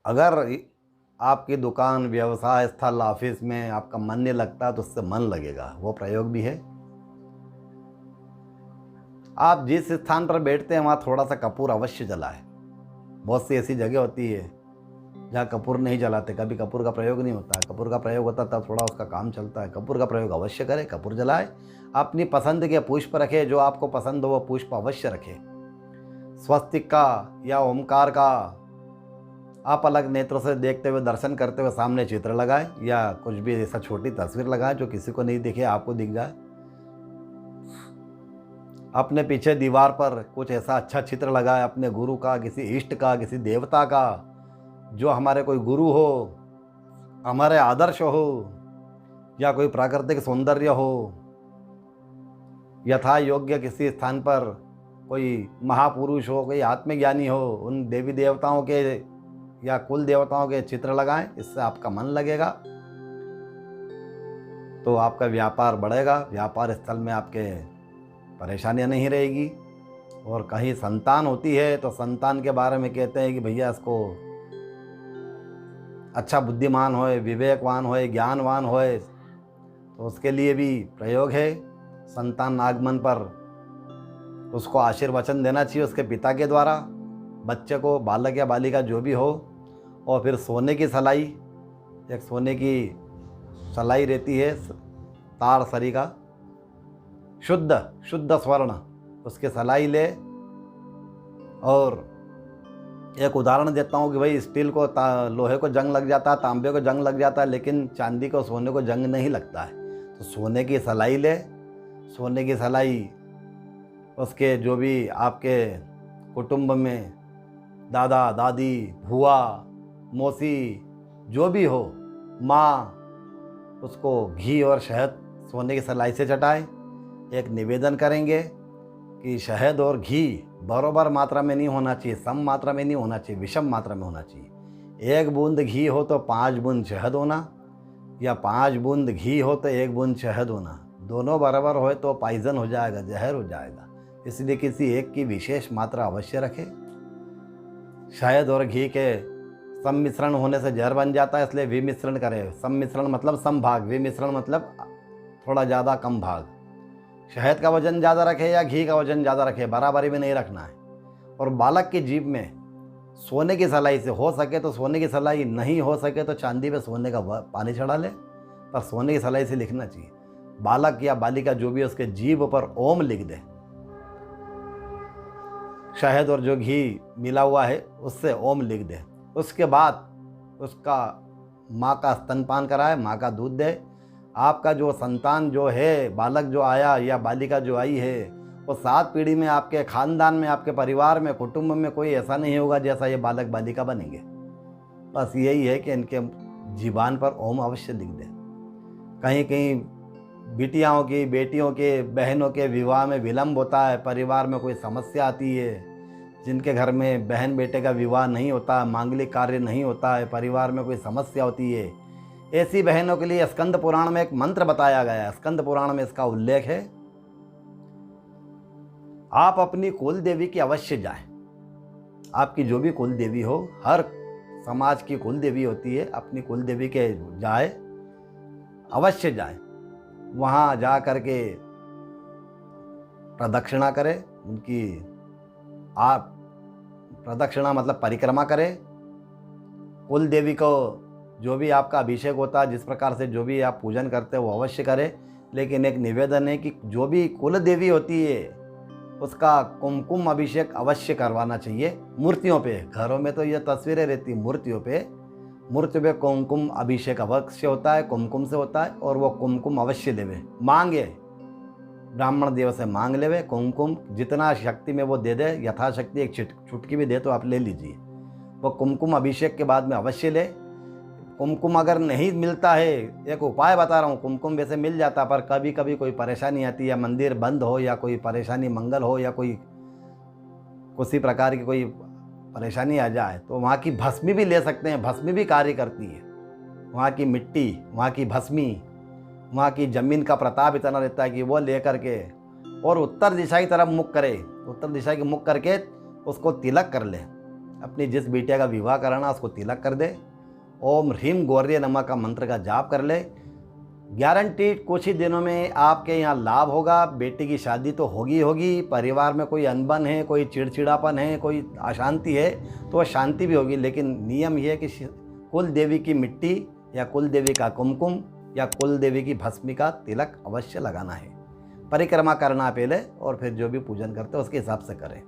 अगर आपकी दुकान, व्यवसाय स्थल, ऑफिस में आपका मन नहीं लगता तो उससे मन लगेगा, वो प्रयोग भी है। आप जिस स्थान पर बैठते हैं वहाँ थोड़ा सा कपूर अवश्य जलाएं। बहुत सी ऐसी जगह होती है जहाँ कपूर नहीं जलाते, कभी कपूर का प्रयोग नहीं होता है। कपूर का प्रयोग होता तब थोड़ा उसका काम चलता है। कपूर का प्रयोग अवश्य करें, कपूर जलाएं। अपनी पसंद के पुष्प रखें, जो आपको पसंद हो वो पुष्प अवश्य रखें। स्वस्तिक का या ओमकार का आप अलग नेत्रों से देखते हुए, दर्शन करते हुए सामने चित्र लगाएं, या कुछ भी ऐसा छोटी तस्वीर लगाएं जो किसी को नहीं दिखे, आपको दिख जाए। अपने पीछे दीवार पर कुछ ऐसा अच्छा चित्र लगाएं, अपने गुरु का, किसी इष्ट का, किसी देवता का, जो हमारे कोई गुरु हो, हमारे आदर्श हो, या कोई प्राकृतिक सौंदर्य हो, यथा योग्य किसी स्थान पर कोई महापुरुष हो, कोई आत्मज्ञानी हो, उन देवी देवताओं के या कुल देवताओं के चित्र लगाएं। इससे आपका मन लगेगा तो आपका व्यापार बढ़ेगा, व्यापार स्थल में आपके परेशानियां नहीं रहेगी। और कहीं संतान होती है तो संतान के बारे में कहते हैं कि भैया इसको अच्छा बुद्धिमान होए, विवेकवान होए, ज्ञानवान होए, तो उसके लिए भी प्रयोग है। संतान आगमन पर उसको आशीर्वचन देना चाहिए उसके पिता के द्वारा, बच्चे को, बालक या बालिका जो भी हो। और फिर सोने की सलाई, एक सोने की सलाई रहती है, तार सरी का, शुद्ध स्वर्ण, उसके सलाई ले। और एक उदाहरण देता हूँ कि भाई स्टील को, लोहे को जंग लग जाता है, तांबे को जंग लग जाता है, लेकिन चांदी को, सोने को जंग नहीं लगता है। तो सोने की सलाई ले, सोने की सलाई उसके जो भी आपके कुटुंब में दादा दादी, भुआ, मौसी जो भी हो, माँ, उसको घी और शहद सोने की सलाई से चटाएं। एक निवेदन करेंगे कि शहद और घी बराबर मात्रा में नहीं होना चाहिए, सम मात्रा में नहीं होना चाहिए, विषम मात्रा में होना चाहिए। 1 बूंद घी हो तो 5 बूंद शहद होना, या 5 बूंद घी हो तो 1 बूंद शहद होना। दोनों बराबर हो तो पॉइजन हो जाएगा, जहर हो जाएगा। इसलिए किसी एक की विशेष मात्रा अवश्य रखें। शहद और घी के सम्मिश्रण होने से जहर बन जाता है, इसलिए विमिश्रण करें। सम्मिश्रण मतलब समभाग, विमिश्रण मतलब थोड़ा ज़्यादा कम भाग। शहद का वजन ज़्यादा रखे या घी का वजन ज़्यादा रखे, बराबरी में नहीं रखना है। और बालक की जीभ में सोने की सलाई से हो सके तो सोने की सलाई, नहीं हो सके तो चांदी पे सोने का पानी चढ़ा ले, पर सोने की सलाई से लिखना चाहिए। बालक या बालिका जो भी है उसके जीभ पर ओम लिख दे। शहद और जो घी मिला हुआ है उससे ओम लिख दे। उसके बाद उसका माँ का स्तनपान कराए, माँ का दूध दे। आपका जो संतान जो है, बालक जो आया या बालिका जो आई है, वो 7 पीढ़ी में आपके खानदान में, आपके परिवार में, कुटुंब में कोई ऐसा नहीं होगा जैसा ये बालक बालिका बनेंगे। बस यही है कि इनके जीवान पर ओम अवश्य लिख दे। कहीं कहीं बिटियाओं की, बेटियों के, बहनों के विवाह में विलम्ब होता है, परिवार में कोई समस्या आती है, जिनके घर में बहन बेटे का विवाह नहीं होता, मांगलिक कार्य नहीं होता है, परिवार में कोई समस्या होती है, ऐसी बहनों के लिए स्कंद पुराण में एक मंत्र बताया गया है। स्कंद पुराण में इसका उल्लेख है। आप अपनी कुल देवी की अवश्य जाएं। आपकी जो भी कुल देवी हो, हर समाज की कुल देवी होती है, अपनी कुल देवी के जाए, अवश्य जाए। वहाँ जा करके प्रदक्षिणा करें उनकी। आप प्रदक्षिणा मतलब परिक्रमा करें। कुल देवी को जो भी आपका अभिषेक होता है, जिस प्रकार से जो भी आप पूजन करते हैं वो अवश्य करें। लेकिन एक निवेदन है कि जो भी कुल देवी होती है उसका कुमकुम अभिषेक अवश्य करवाना चाहिए। मूर्तियों पे, घरों में तो ये तस्वीरें रहती, मूर्तियों पे कुमकुम अभिषेक अवश्य होता है, कुमकुम से होता है। और वो कुमकुम अवश्य लेवे, मांगे, ब्राह्मण देव से मांग लेवे कुमकुम। जितना शक्ति में वो दे दे, यथाशक्ति एक चुटकी भी दे तो आप ले लीजिए। वो कुमकुम अभिषेक के बाद में अवश्य ले। कुमकुम अगर नहीं मिलता है, एक उपाय बता रहा हूँ, कुमकुम वैसे मिल जाता, पर कभी कभी कोई परेशानी आती है, या मंदिर बंद हो, या कोई परेशानी मंगल हो, या कोई किसी प्रकार की कोई परेशानी आ जाए, तो वहाँ की भस्मी भी ले सकते हैं। भस्मी भी कार्य करती है। वहाँ की मिट्टी, वहाँ की भस्मी, वहाँ की ज़मीन का प्रताप इतना रहता है कि वो ले करके और उत्तर दिशा की तरफ मुख करे, उत्तर दिशा की मुख करके उसको तिलक कर ले। अपनी जिस बिटिया का विवाह कराना उसको तिलक कर दे। ओम ह्रीम गौर्य नमः का मंत्र का जाप कर ले। गारंटीड कुछ ही दिनों में आपके यहाँ लाभ होगा। बेटी की शादी तो होगी होगी, परिवार में कोई अनबन है, कोई चिड़चिड़ापन है, कोई अशांति है तो वह शांति भी होगी। लेकिन नियम यह है कि कुल देवी की मिट्टी या कुल देवी का कुमकुम या कुल देवी की भस्मी का तिलक अवश्य लगाना है। परिक्रमा करना पहले और फिर जो भी पूजन करते हैं उसके हिसाब से करें।